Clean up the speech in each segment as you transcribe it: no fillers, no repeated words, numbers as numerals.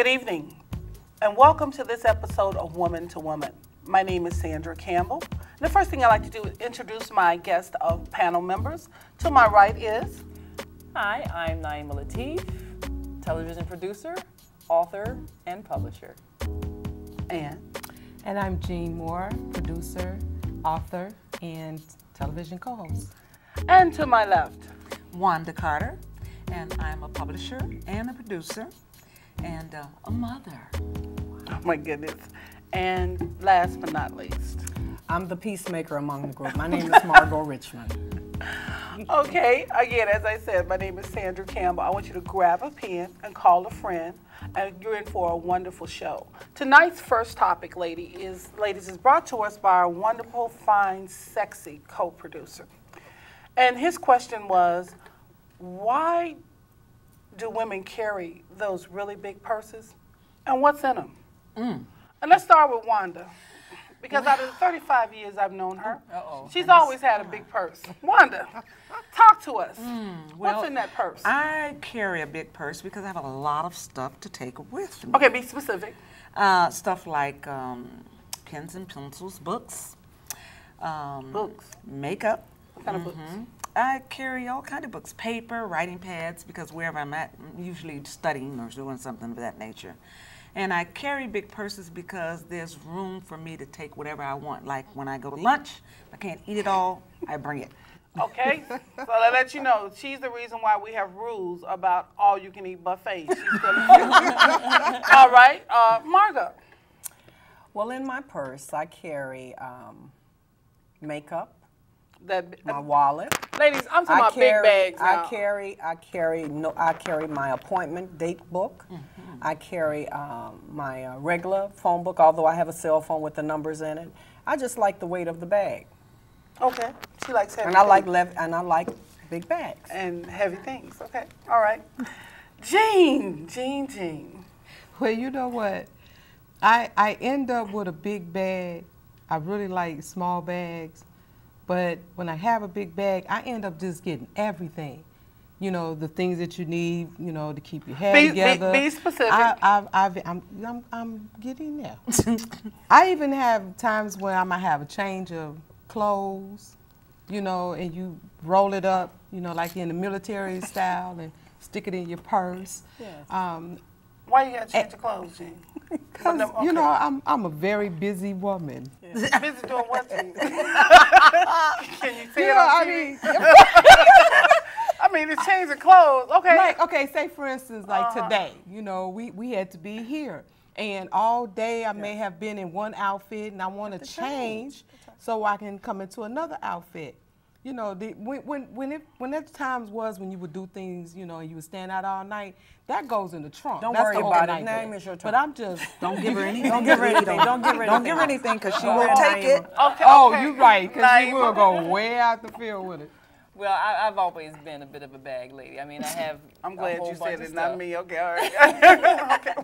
Good evening, and welcome to this episode of Woman to Woman. My name is Sandra Campbell. And the first thing I'd like to do is introduce my guest of panel members. To my right is... Hi, I'm Naima Latif, television producer, author, and publisher. And I'm Jean Moore, producer, author, and television co-host. And to my left, Wanda Carter, and I'm a publisher and a producer and a mother. oh my goodness, and last but not least. I'm the peacemaker among the group. My name is Margot Richmond. Okay, again, as I said, my name is Sandra Campbell. I want you to grab a pen and call a friend, and you're in for a wonderful show. Tonight's first topic, ladies, is brought to us by our wonderful, fine, sexy co-producer. And his question was, why do women carry those really big purses, and what's in them? And let's start with Wanda, because out of the 35 years I've known her, she's always had a big purse. Wanda, talk to us. What's in that purse? I carry a big purse because I have a lot of stuff to take with me. Okay, be specific. Stuff like pens and pencils, books, Books. makeup. What kind of books? I carry all kind of books, paper, writing pads, because wherever I'm at, I'm usually studying or doing something of that nature. And I carry big purses because there's room for me to take whatever I want. Like when I go to lunch, if I can't eat it all, I bring it. Okay, so to let you know, she's the reason why we have rules about all-you-can-eat buffets. She's gonna all right, Margot. Well, in my purse, I carry makeup, That my wallet. ladies, I'm talking about big bags now. I carry my appointment date book. I carry my regular phone book, although I have a cell phone with the numbers in it. I just like the weight of the bag, Okay, she likes heavy and I like things. big bags. And heavy things. Okay, all right. Jean. Well, you know what? I end up with a big bag. I really like small bags. But when I have a big bag, I end up just getting everything. You know, the things that you need, you know, to keep your hair together. Be specific. I'm getting there. I even have times where I might have a change of clothes, you know, and you roll it up, you know, like in the military style, and stick it in your purse. Yes. Why you gotta change your clothes, Jean? Because, you know, I'm a very busy woman. Busy doing what, Jean? Can you say You it know, on I TV? mean, I mean, it's changing clothes. Okay. like, okay, say for instance, like today, you know, we had to be here. And all day I may have been in one outfit and I want to change so I can come into another outfit. You know, when there times was when you would do things, you know, and you would stand out all night, that goes in the trunk. Don't That's worry the about it. overnight Name bag. is your turn. But I'm just Don't give her anything. Don't give her anything. Don't give her anything. Don't give her anything, because she Go will ahead, take it. Okay. oh, okay. you right, because you Naima. will go way out the field with it. Well, I've always been a bit of a bag lady. I mean, I have I'm a glad whole you bunch said of it, not stuff. me. Okay, all right. Okay.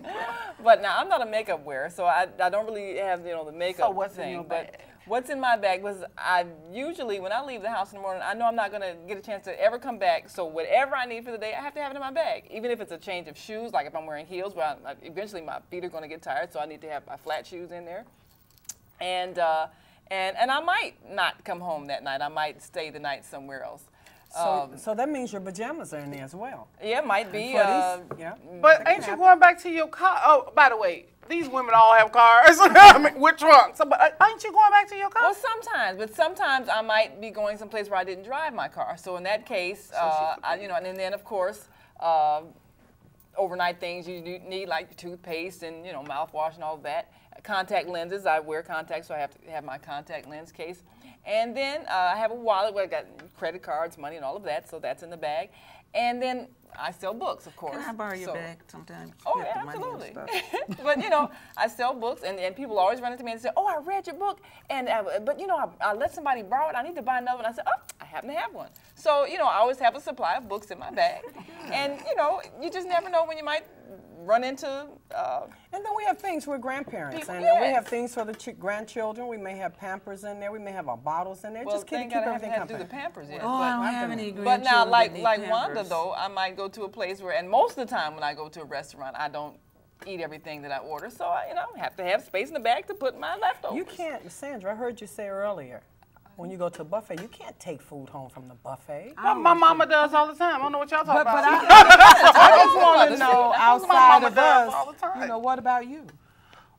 But now, I'm not a makeup wearer, so I don't really have, you know, the makeup So what's in thing. your But bag? what's in my bag was I usually, when I leave the house in the morning, I know I'm not going to get a chance to ever come back. So whatever I need for the day, I have to have it in my bag. Even if it's a change of shoes, like if I'm wearing heels, well, eventually my feet are going to get tired, so I need to have my flat shoes in there. And I might not come home that night. I might stay the night somewhere else. So that means your pajamas are in there as well. Yeah, it might be. Footies, yeah. But ain't you going back to your car? Oh, by the way, these women all have cars. I mean, with trunks. But ain't you going back to your car? Well, sometimes, but sometimes I might be going someplace where I didn't drive my car. So in that case, you know, and then of course, overnight things you need, like toothpaste and, you know, mouthwash and all of that. Contact lenses. I wear contacts, so I have to have my contact lens case. And then I have a wallet where I got credit cards, money, and all of that. So that's in the bag. And then I sell books, of course. Can I borrow your So- bag sometimes? Oh, You have yeah, the money and absolutely. stuff. But, you know, I sell books, and people always run into me and say, oh, I read your book, and but, you know, I let somebody borrow it. I need to buy another one. I said, oh, I happen to have one. So, you know, I always have a supply of books in my bag. And, you know, you just never know when you might run into... And then we have things for grandparents, People- and then we yes. have things for the grandchildren. We may have Pampers in there. We may have our bottles in there. well, just keep thank God I everything haven't had to do the company. Pampers yet. Oh, but, I don't have any but now, grandchildren like that need Wanda, Pampers. though, I might go to a place where, and most of the time when I go to a restaurant, I don't eat everything that I order. So I, have to have space in the bag to put my leftovers. You can't, Sandra, I heard you say earlier, when you go to a buffet, you can't take food home from the buffet. My mama does all the time. I don't know what y'all talking But about. I just want to know, That's what my outside mama of does us, all the time. what about you?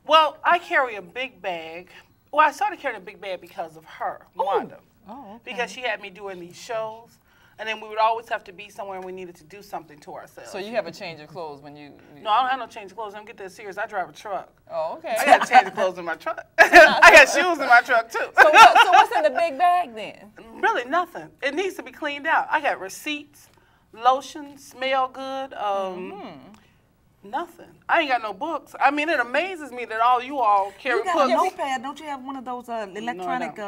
Well, I carry a big bag. Well, I started carrying a big bag because of her, Wanda. Oh, okay. Because she had me doing these shows, and then we would always have to be somewhere and we needed to do something to ourselves. So you have a change of clothes when you... No, I don't have no change of clothes. I don't get that serious. I drive a truck. Oh, okay. I got change of clothes in my truck. I got shoes in my truck, too. So what's in the big bag then? Really nothing. It needs to be cleaned out. I got receipts, lotion, smell good, nothing. I ain't got no books. I mean, it amazes me that all you all carry You got books. a notepad. Don't you have one of those electronic...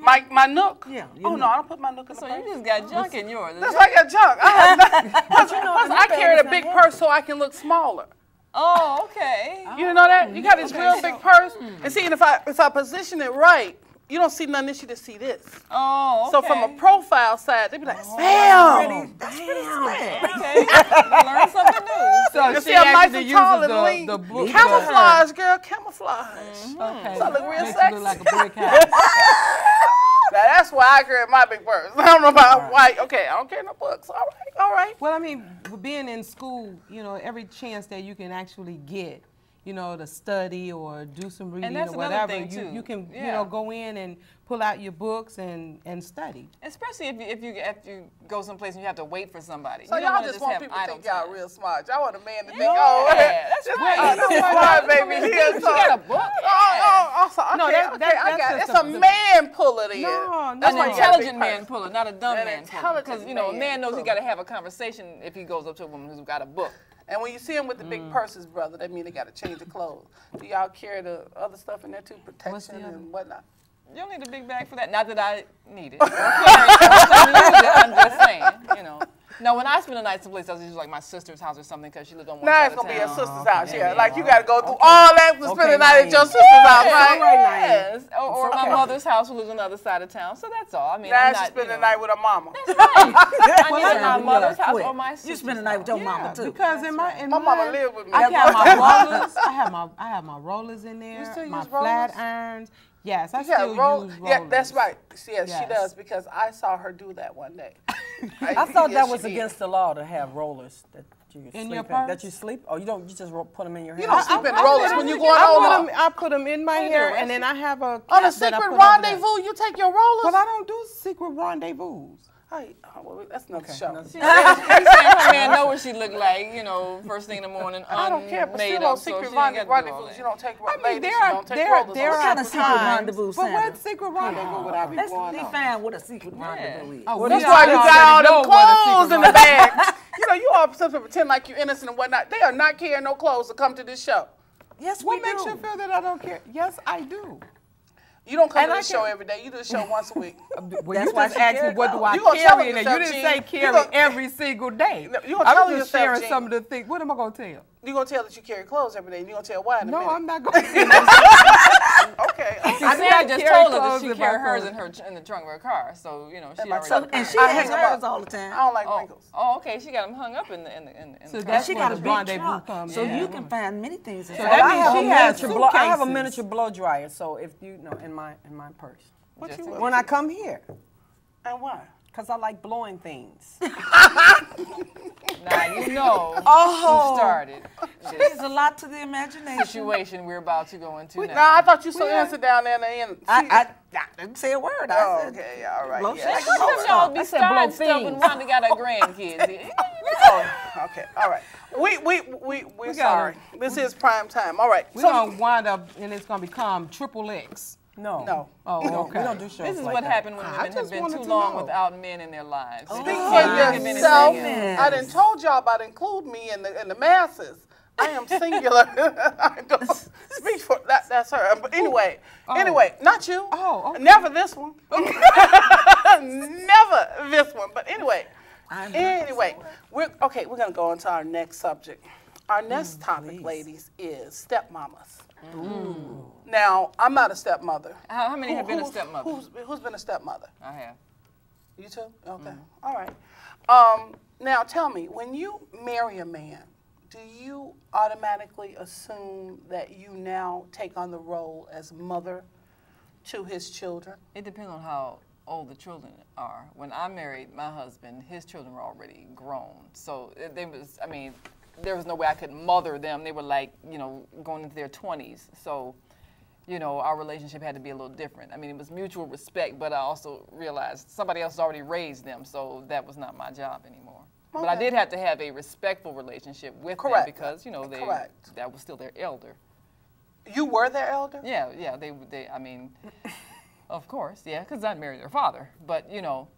My Nook? Yeah, Oh, no, I don't put my Nook in the So purse. you just got junk in yours. That's like a junk. I have nothing. Plus, I carried a not big heavy. purse so I can look smaller. Oh, okay. You didn't know that? You got this real big purse, and see, and if I position it right, you don't see none of this, you just see this. Oh, okay. So from a profile side, they be like, bam! That's pretty slick. Okay. Learn something new. So You she see, I'm nice actually and tall uses and lean. the blue. Camouflage, girl, camouflage. Okay. So I look real Makes sexy. you look like a brick house. Now that's why I carry my big purse. I don't know about white. Okay, I don't carry no books. All right, all right. Well, I mean, being in school, every chance that you can actually get, to study or do some reading that's or another whatever, thing, too. you can, Yeah. go in and pull out your books and study. Especially if you go someplace and you have to wait for somebody. So you don't y'all wanna just want have people to idle think y'all time. real smart. Y'all want a man to think, Yeah, that's right. This smart, baby. You got a book? Okay, No, okay, that's I got it. just It's a man puller then. No, That's An why you got a big intelligent man purse. puller, not a dumb An man puller. intelligent Because, a man man knows he puller. got to have a conversation if he goes up to a woman who's got a book. And when you see them with the big purses, brother, that means they got to change the clothes. Do y'all carry the other stuff in there too, protection other? and whatnot? You don't need a big bag for that. Not that I need it. I'm just saying, Now, when I spend the night someplace else, it's usually like my sister's house or something because she lives on one Now side it's of going to be your town. sister's house, yeah. yeah, Like you got to go through all that to spend the night at your nice. sister's house, right? Yes. Or my mother's house who lives on the other side of town. So that's all. I mean, Now I'm she not, spend the night with her mama. I need my Sound mother's good. house Quick. or my You sister's spend the night with your mama too. Because in My my mama live with me. I have my rollers. I have my rollers in there. still my use flat rollers? irons. Yes, I Yeah, still use rollers. yeah, that's right. Yes, she Yes. does because I saw her do that one day. I thought Yes, that was she did. against the law to have rollers that you In sleep your in. That purse? you sleep? Oh, you just put them in your hand? You don't sleep in rollers when you going on. I put them in my hair, and then I have a On a cap that I secret put over there. rendezvous, you take your rollers? But I don't do secret rendezvous. Hey, well, that's another show. She's saying her man know what she look like, first thing in the morning, I don't care, but unmade still on up, so secret she ain't got to do all rendezvous, that. you don't take I mean, ladies, there you are don't take rollers. there on are kind of secret times, rendezvous, but Sandra? what secret rendezvous would I be Let's going on? define what a secret rendezvous is. Oh, That's we why you already got all know them what a clothes secret in the rendezvous- bag. You all supposed to pretend like you're innocent and whatnot. They are not carrying no clothes to come to this show. Yes, What we makes do. you feel that I don't care? Yes, I do. You don't come And to I the show can- every day. You do the show once a week. Well, That's you why just she asked me carry what do I You gonna tell carry in there. You yourself, didn't Gene. say You carry gonna- every single day. You gonna tell I'm just yourself, sharing Gene. some of the things. What am I going to tell? You're going to tell that you carry clothes every day. And you're going to tell why in a No, minute. I'm not going to. Okay. I not Sandra just carry told her that clothes she in carried my hers purse. in the trunk of her car, so she my already. trunk. And she I has hang 'em up. hers all the time. I don't like wrinkles. Oh, okay. She got them hung up in the So car. that's She where got a the big rendezvous truck, comes so in. you can find many things inside. that I means have she a has miniature blow. I have a suitcases. miniature blow dryer, so if you know, in my purse. What Just you in want? When I come here, And why? because I like blowing things. Now you know Oh. who started There's a lot to the imagination. situation we're about to go into now. Nah, I thought you so innocent down there in the end. I didn't say a word. I Oh, said, okay, all right. blow Yeah. shit. Some y'all be I said blow starting stuff when things. Wanda got her grandkids. Oh, okay, all right. We're sorry. This is prime time. All right. We're So, going to wind up, and it's going to become triple X. No. no. Oh, okay. We don't do shows This is like what that. happened when I women have just been wanted too to long know. without men in their lives. Speak They for can't give yourself. anything else. I done told y'all about include me in the masses. I am singular. I don't speak for that. That's her. But anyway, not you. Oh, okay. Never this one. Never this one. But anyway, we're gonna go on to our next subject. Our next topic, ladies, is stepmamas. Now, I'm not a stepmother. How many have been a stepmother? Who's been a stepmother? I have. You too? Okay. All right. Now tell me, when you marry a man, do you automatically assume that you now take on the role as mother to his children? It depends on how old the children are. When I married my husband, his children were already grown. So they was, I mean, there was no way I could mother them. They were like, you know, going into their 20s. So, you know, our relationship had to be a little different. I mean, it was mutual respect, but I also realized somebody else already raised them, so that was not my job anymore. Okay. But I did have to have a respectful relationship with them because, you know, that was still their elder. You were their elder? Yeah, yeah. I mean, of course, yeah, because I married their father. But, you know,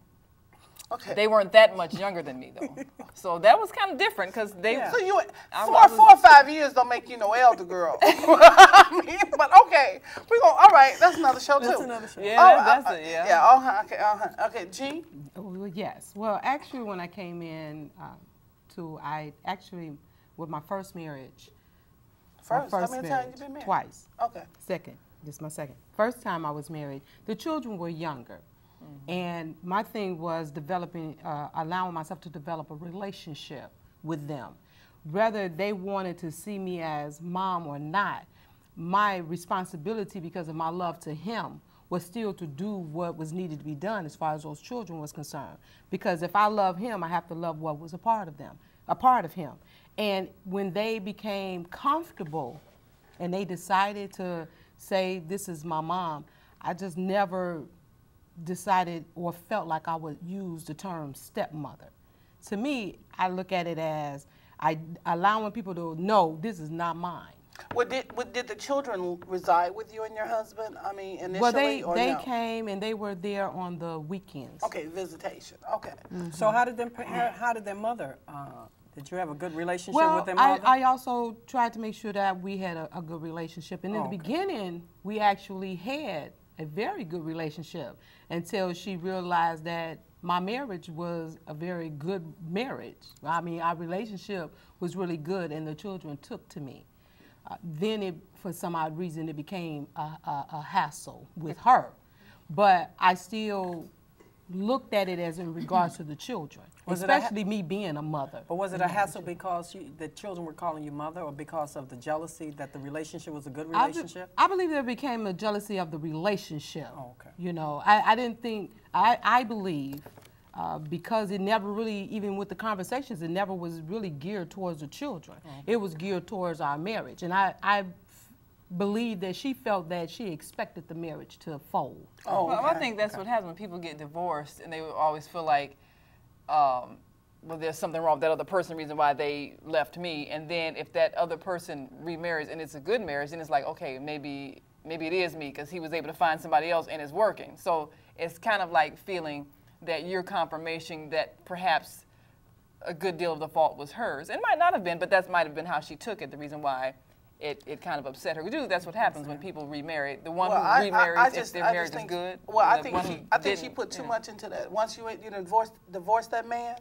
they weren't that much younger than me, though. So that was kind of different because they... So you, 4 or 5 years don't make you no elder girl. I mean, but okay. We're going, all right, that's another show, too. That's another show. Yeah, that's it, yeah. Yeah, okay, Jean? Well, yes. Well, actually, when I came in with my first marriage. First? How many times you been married? Twice. Okay. Second. This is my second. First time I was married, the children were younger. And my thing was allowing myself to develop a relationship with them. Whether they wanted to see me as mom or not, my responsibility because of my love to him was still to do what was needed to be done as far as those children was concerned. Because if I love him, I have to love what was a part of him. And when they became comfortable and they decided to say, this is my mom, I just never decided or felt like I would use the term stepmother. To me, I look at it as allowing people to know this is not mine. Did the children reside with you and your husband? I mean, initially, well, they came and they were there on the weekends. Okay, visitation. Okay. So how did their mother? Did you have a good relationship with their mother? I also tried to make sure that we had a good relationship. And in the beginning, we actually had a very good relationship until she realized that my marriage was a very good marriage. I mean, our relationship was really good and the children took to me. Then for some odd reason, it became a hassle with her. But I still looked at it as in regards to the children, especially me being a mother. But was it a hassle because the children were calling you mother, or because of the jealousy that the relationship was a good relationship? I believe there became a jealousy of the relationship. Oh, okay. You know, I didn't think, I believe, because it never really, even with the conversations, it never was really geared towards the children. It was geared towards our marriage. And I believe that she felt that she expected the marriage to fold. Oh, well, I think that's what happens when people get divorced, and they always feel like, well, there's something wrong with that other person, reason why they left me. And then if that other person remarries and it's a good marriage, then it's like, okay, maybe it is me because he was able to find somebody else and it's working. So it's kind of like feeling that you're confirmation that perhaps a good deal of the fault was hers. It might not have been, but that might have been how she took it, the reason why it kind of upset her. Usually that's what happens when people remarry. The one who remarries, if their marriage is good. Well, I think she put too much into that. Once you divorce that man,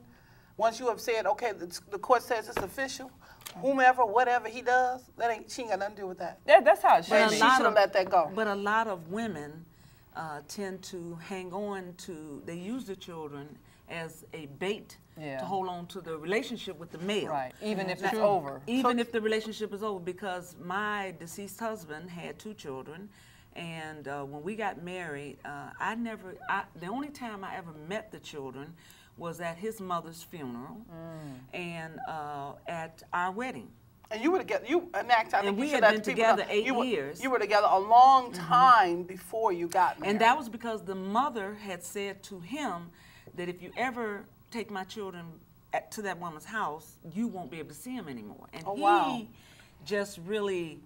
once you have said, okay, the court says it's official, whomever, whatever he does, she ain't got nothing to do with that. That's how it should be. She should have let that go. But a lot of women tend to hang on to, they use the children as a bait to hold on to the relationship with the male. Right, even if it's over. Even if the relationship is over, because my deceased husband had 2 children, and when we got married, the only time I ever met the children was at his mother's funeral and at our wedding. And you were together, and we had been together 8 years. You were together a long time before you got married. And that was because the mother had said to him that if you ever take my children to that woman's house, you won't be able to see them anymore. And he just really,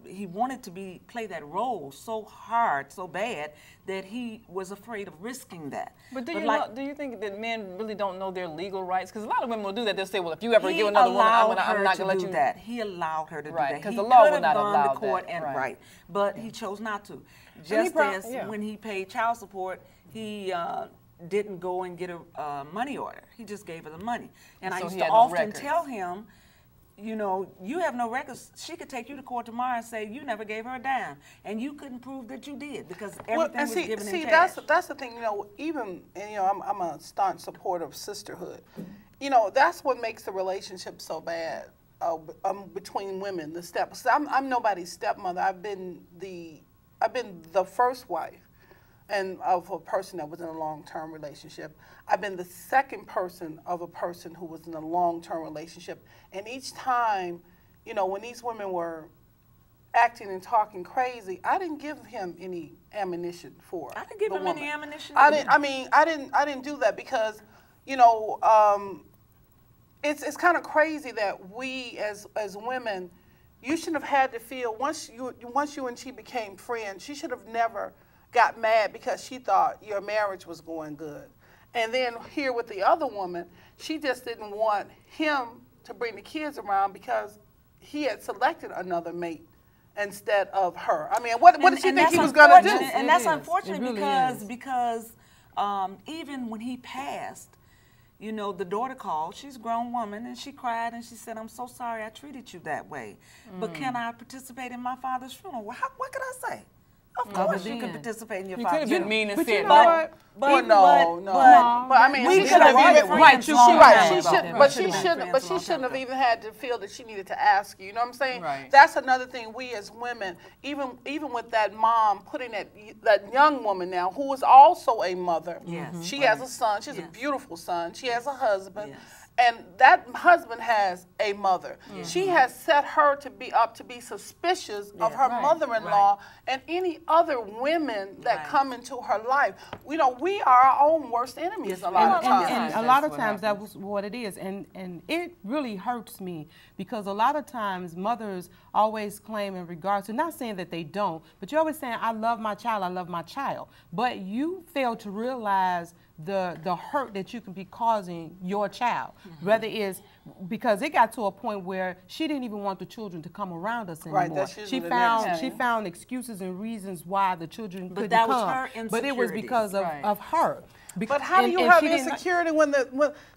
he wanted to play that role so hard, so bad, that he was afraid of risking that. But do you think that men really don't know their legal rights? Because a lot of women will do that. They'll say, well, if you ever give another woman, I'm not going to let you. That. He allowed her to do that. Because the law would not allow that. To court and but he chose not to. Just as when he paid child support, he didn't go and get a money order. He just gave her the money. And I used to often tell him, you know, you have no records. She could take you to court tomorrow and say you never gave her a dime, and you couldn't prove that you did because everything was given in cash. That's the thing. You know, even I'm a staunch supporter of sisterhood. you know, that's what makes the relationship so bad between women. I'm nobody's stepmother. I've been the first wife and of a person that was in a long-term relationship. I've been the second person of a person who was in a long-term relationship. And each time, you know, when these women were acting and talking crazy, I didn't give him any ammunition for I didn't give him woman. any ammunition. I didn't do that because, you know, it's kind of crazy that we as women, you shouldn't have had to feel once you and she became friends, she should have never got mad because she thought your marriage was going good. And then here with the other woman, she just didn't want him to bring the kids around because he had selected another mate instead of her. I mean, what did she think he was going to do? And that's unfortunate because even when he passed, you know, the daughter called. She's a grown woman, and she cried and she said, "I'm so sorry I treated you that way. But can I participate in my father's funeral?" Well, what could I say? Of course you can participate in your You father's could have been mean and But you said, know But I mean, we she could have shouldn't been have friends even, long time ago. she shouldn't have even had to feel that she needed to ask you. You know what I'm saying? Right. That's another thing. We as women, even with that mom putting that young woman now who is also a mother. Yes. She has a son. She has a beautiful son. She has a husband. Yes. And that husband has a mother. She has set her to be suspicious of her mother-in-law and any other women that come into her life. You know, we are our own worst enemies a lot of times. And a lot of times that was what it is. And it really hurts me because a lot of times mothers always claim in regards to, not saying that they don't, but you're always saying, I love my child, I love my child. But you fail to realize the hurt that you can be causing your child. Whether it's because it got to a point where she didn't even want the children to come around us anymore. Right, that's she found excuses and reasons why the children couldn't come. Her but it was because of her. But how do you have insecurity when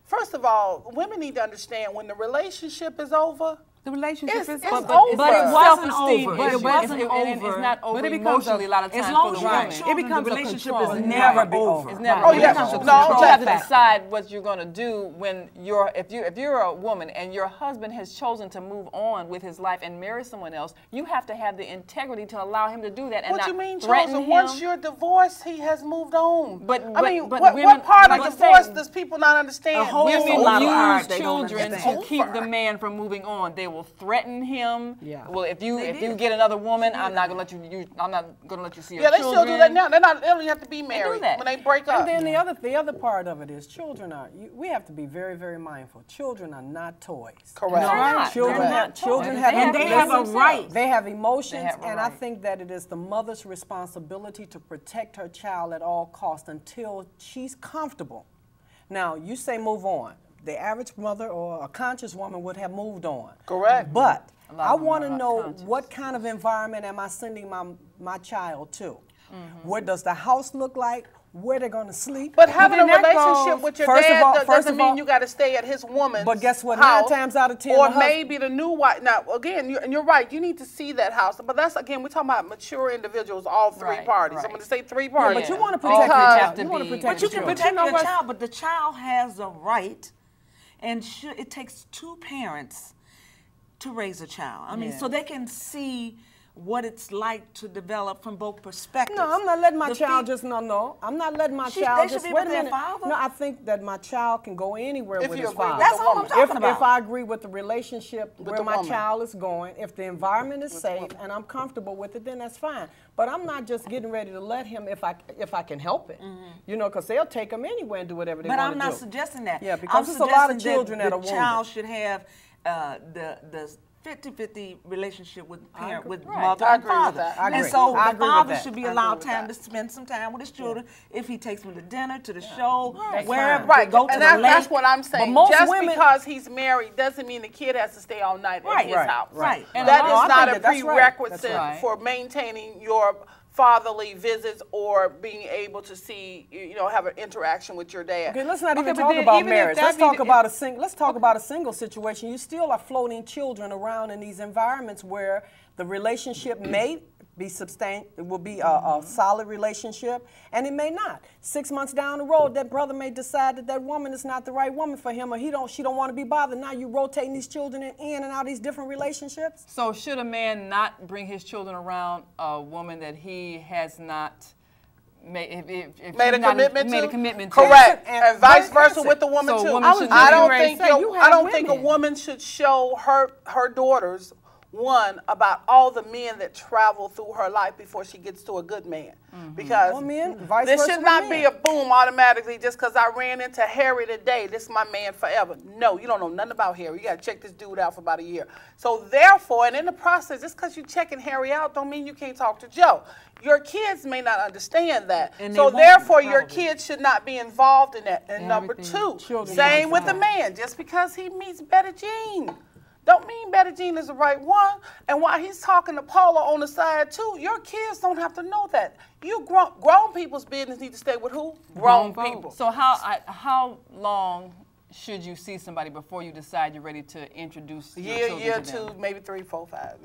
first of all, women need to understand when the relationship is over. The relationship is over. But it wasn't over. But it wasn't over. It's not over emotionally a lot of times for the woman. It becomes the relationship a control. is never over. It's never Oh, over. yeah. You No, have to decide what you're going to do when if you're a woman and your husband has chosen to move on with his life and marry someone else, you have to have the integrity to allow him to do that and what not you mean, threaten chosen? him. Once you're divorced, he has moved on. But what part of divorce does people not understand? Women use they children don't to understand. keep the man from moving on. They will threaten him. Yeah. Well, if you get another woman, I'm not gonna let you see your Yeah, they children. still do that now. They don't even have to be married that. when they break up. And then the other part of it is children we have to be very, very mindful. Children are not toys. Correct. They're not. Children They're have not children toys. have And they have a right. They have emotions, They have a and I right. think that it is the mother's responsibility to protect her child at all costs until she's comfortable. Now, you say move on. The average mother or a conscious woman would have moved on. Correct. But lot I of them want are to not know conscious. what kind of environment am I sending my child to? What does the house look like? Where they're going to sleep? But having a then that relationship goes- with your first of dad all- doesn't first of mean all- you got to stay at his woman's But guess what? house, 9 times out of 10, or the hus- maybe the new wife. Now, again, you're right. You need to see that house. But that's, again, we're talking about mature individuals, all three Right, parties. right. I'm going to say three parties. But you want to All protect your have child. to You want to be- protect But you your can children. protect your child, but the child has a right, and it takes two parents to raise a child. I mean, so they can see what it's like to develop from both perspectives. No, I'm not letting my The child fe- just no. I'm not letting my They child should just be wait with a their minute. father. No, I think that my child can go anywhere If with you his agree with father. That's the all I'm woman. talking about. If I agree with the relationship where the my woman. child is going, if the environment is safe and I'm comfortable with it, then that's fine. But I'm not just getting ready to let him if I can help it. You know, because they'll take him anywhere and do whatever they But want I'm to do. not suggesting that. Yeah, because I'm there's a lot of suggesting children that are the wounded. child should have the 50-50 relationship with parent, with Right. mother I and agree with father. that. I And agree. so I the agree with father that. should be I agree allowed with time that. to spend some time with his children. If he takes them to dinner, to the show, That's wherever, fine. Right, go to and the lake. that's what I'm saying. most Just women- because he's married doesn't mean the kid has to stay all night at his Right, house. right. And That a is lot- not I a think that's right. prerequisite That's right. for maintaining your fatherly visits or being able to see, have an interaction with your dad. Okay, let's not even but talk then about even if marriage. that Let's be talk the- about a single situation. You still are floating children around in these environments where the relationship may be it will be a solid relationship, and it may not. 6 months down the road, that brother may decide that that woman is not the right woman for him, or she don't want to be bothered. Now you rotating these children in and out of these different relationships. So should a man not bring his children around a woman that he has not made a commitment to? Correct, and vice versa with the woman so too. I don't think a woman should show her daughters about all the men that travel through her life before she gets to a good man. Because this should not be a boom automatically just because I ran into Harry today. This is my man forever. No, you don't know nothing about Harry. You got to check this dude out for about a year. So therefore, and in the process, just because you're checking Harry out don't mean you can't talk to Joe. Your kids may not understand that. So therefore, your kids should not be involved in that. And number two, same with the man. Just because he meets Betty Jean don't mean Betty Jean is the right one. And while he's talking to Paula on the side too, your kids don't have to know that. You grown people's business need to stay with who? Grown people. So how long should you see somebody before you decide you're ready to introduce your children to them? 2, maybe 3, 4, 5.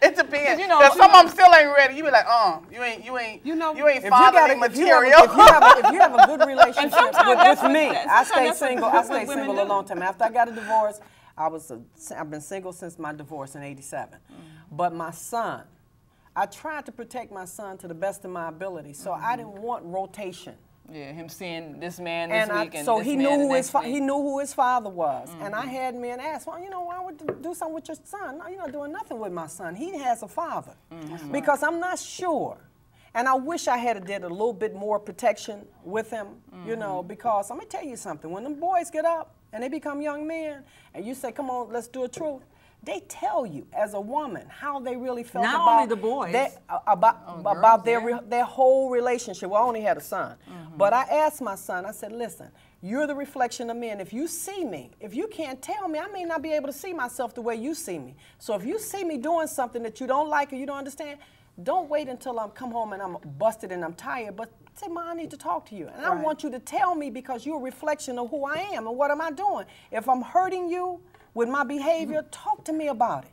It depends. Because some of them still ain't ready. You be like, you ain't fathering material. If you have a good relationship with me, I stayed single a long time. After I got a divorce, I've been single since my divorce in '87. But my son, I tried to protect my son to the best of my ability, so I didn't want rotation. Yeah, him seeing this man this week and so this he man knew who his father was, and I had men ask, well, why would you do something with your son? No, you're not doing nothing with my son. He has a father, because I'm not sure, and I wish I had did a little bit more protection with him, because let me tell you something. When them boys get up and they become young men, and you say, come on, let's do a truth. They tell you as a woman how they really felt only the boys. about their whole relationship. Well, I only had a son. But I asked my son, I said, listen, you're the reflection of me. And if you see me, if you can't tell me, I may not be able to see myself the way you see me. So if you see me doing something that you don't like or you don't understand, don't wait until I come home and I'm busted and I'm tired. But say, Ma, I need to talk to you. And I want you to tell me because you're a reflection of who I am and what am I doing. If I'm hurting you with my behavior, talk to me about it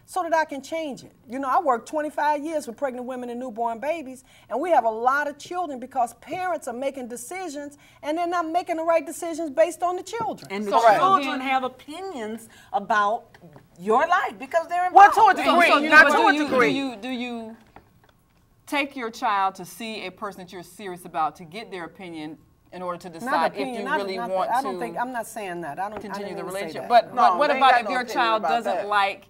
so that I can change it. I worked 25 years with pregnant women and newborn babies, and we have a lot of children because parents are making decisions, and they're not making the right decisions based on the children. And the children have opinions about your life because they're involved. Well, to a degree, not to a degree. Do you take your child to see a person that you're serious about to get their opinion in order to decide if you really want to? I'm not saying that. I don't continue the relationship. But what about if your child doesn't like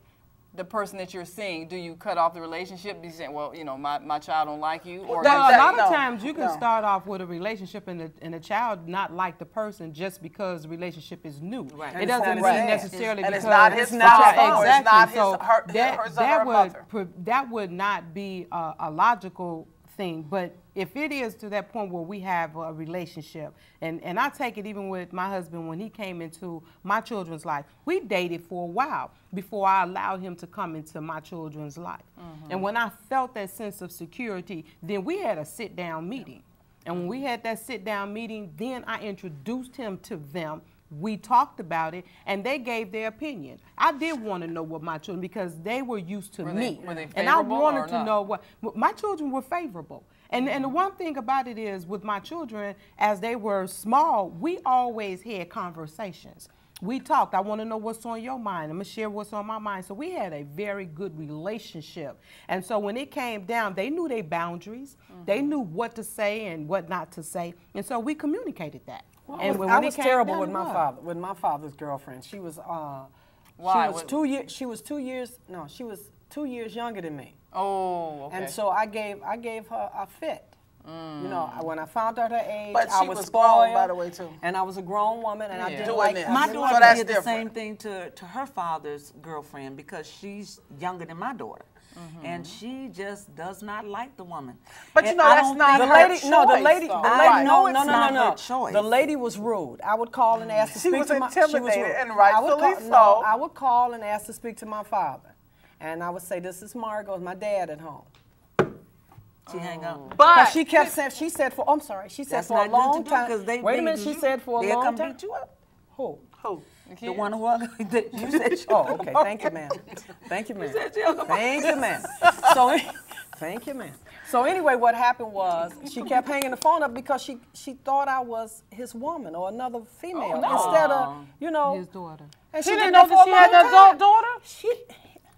the person that you're seeing? Do you cut off the relationship? Do you say, well, my child don't like you? Or a lot of times you can start off with a relationship and the child not like the person just because the relationship is new. Right. It doesn't mean necessarily because it's not his fault. Exactly. So that would not be a logical thing, but if it is to that point where we have a relationship, and I take it even with my husband when he came into my children's life, we dated for a while before I allowed him to come into my children's life. And when I felt that sense of security, then we had a sit-down meeting. And when we had that sit-down meeting, then I introduced him to them. We talked about it, and they gave their opinion. I did want to know what my children, because they were used to me. Were they and I wanted to know what my children were favorable. And the one thing about it is, with my children, as they were small, we always had conversations. We talked. I want to know what's on your mind. I'm going to share what's on my mind. So we had a very good relationship. And so when it came down, they knew their boundaries. They knew what to say and what not to say. And so we communicated that. Well, and I was terrible with my father, with my father's girlfriend. She was Why? She was 2 years younger than me. Oh, okay. And so I gave her a fit. When I found out her age, but I she was grown, spoiled, by the way, too. And I was a grown woman, and I didn't Doing like this. My So daughter that's did the different. same thing to her father's girlfriend because she's younger than my daughter. And she just does not like the woman. But and that's not her choice. No, the lady. Her choice. The lady was rude. I would call and ask to speak to my. She was intimidated, and rightfully so. I would call and ask to speak to my father, and I would say, "This is Margot, my dad at home." She hang up. But she kept saying. She said She said for a long time. Wait a minute. She said for a long time. Come beat you up. Who? The one who you said. Oh, okay. Thank you, ma'am. Thank you, ma'am. Thank you, ma'am. So, thank you, ma'am. So anyway, what happened was she kept hanging the phone up because she thought I was his woman or another female instead of, you know. His daughter. And She didn't know that she had that daughter?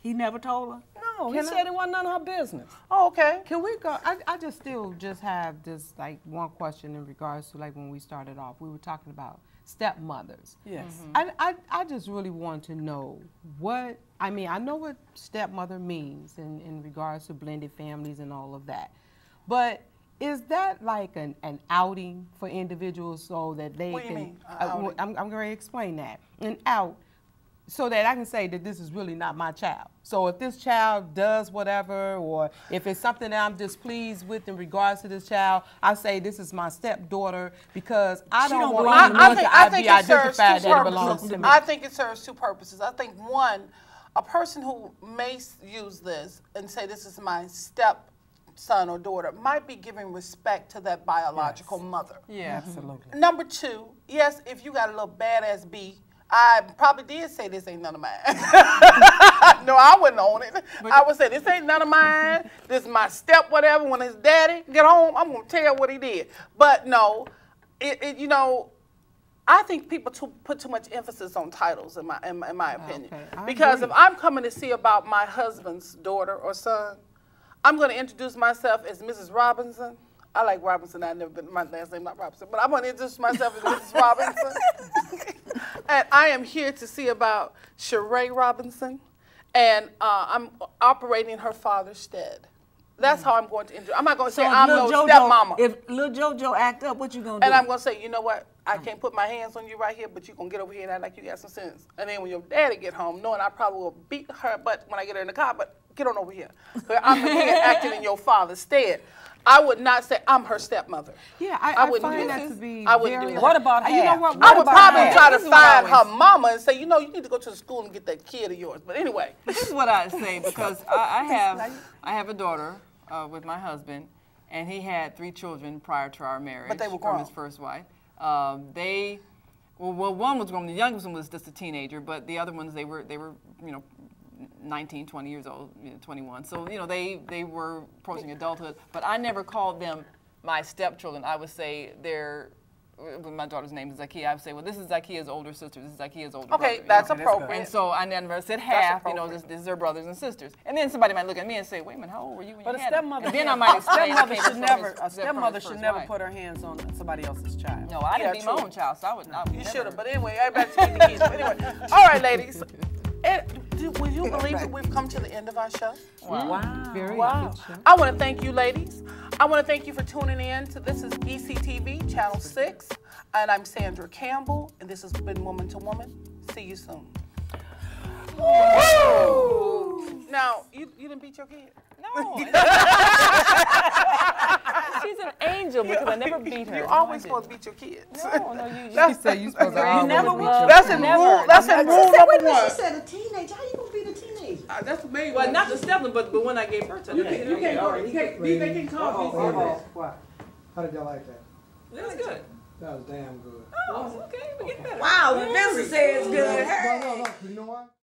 He never told her? No, he said it wasn't none of her business. Oh, okay. Can we go? I just still just have this like one question in regards to like when we started off. We were talking about stepmothers. Yes. I just really want to know what, I mean, I know what stepmother means in regards to blended families and all of that. But is that like an outing for individuals so that they What do you can, mean, outing? I'm going to explain that. An out so that I can say that this is really not my child. So if this child does whatever, or if it's something that I'm displeased with in regards to this child, I say this is my stepdaughter because I don't want anyone to be identified that it belongs to me. I think it serves two purposes. I think one, a person who may use this and say this is my stepson or daughter might be giving respect to that biological mother. Yeah. Absolutely. Number two, yes, if you got a little badass B, I probably did say this ain't none of mine. No, I wouldn't own it. I would say this ain't none of mine. This is my step whatever. When his daddy get home, I'm gonna tell what he did. But no, you know, I think people put too much emphasis on titles in my opinion. Okay, Because if I'm coming to see about my husband's daughter or son, I'm gonna introduce myself as Mrs. Robinson. I like Robinson. I've never been, my last name not Robinson, but I'm going to introduce myself as Mrs. Robinson. And I am here to see about Sheree Robinson, and I'm operating her father's stead. That's how I'm going to introduce. I'm not going to say I'm no stepmama. If little JoJo act up, what you going to do? And I'm going to say, you know what? I can't put my hands on you right here, but you're going to get over here and act like you got some sense. And then when your daddy get home, knowing I probably will beat her butt when I get her in the car, but get on over here. I'm here acting in your father's stead. I would not say I'm her stepmother. Yeah, I wouldn't find do that that. to be I wouldn't very. do that. What about You know half? what? I would probably about try to This is what I find her always- mama and say, you know, you need to go to the school and get that kid of yours. But anyway. This is what I say because I have a daughter with my husband, and he had 3 children prior to our marriage. But they were from grown. his first wife. Well, one was grown. The youngest one was just a teenager, but the other ones they were you know 19, 20 years old, 21. So you know they were approaching adulthood. But I never called them my stepchildren. I would say my daughter's name is Zakiya. I would say, well, this is Zakiya's older sister. This is Zakiya's older brother. Okay, that's you know? appropriate. And so I never said half. You know, appropriate. this is their brothers and sisters. And then somebody might look at me and say, wait a minute, how old were you when But you a had them? stepmother, And then I might explain. a stepmother should never put her hands on somebody else's child. No, I didn't Yeah, beat my true. own child, so I would not. You should have. But anyway, everybody should meet the kids. But anyway. All right, ladies. Will you believe that we've come to the end of our show? Wow. Very Wow. good show. I want to thank you, ladies. I want to thank you for tuning in to This is ECTV, Channel 6. And I'm Sandra Campbell, and this has been Woman to Woman. See you soon. Woo! Now, you didn't beat your kid? No. She's an angel because I never beat her. You're No, always I supposed didn't. to beat your kids. No, you She said you supposed to always never beat will. your That's in Never. rule. That's in rule number one. She said a teenager. How you gonna beat a teenager? That's amazing. Well, not the stepson, but when I gave birth to her. You can't Why? How did y'all like that? It was good. That was damn good. Oh, okay, we get better. Wow, the business says good. No. You know why?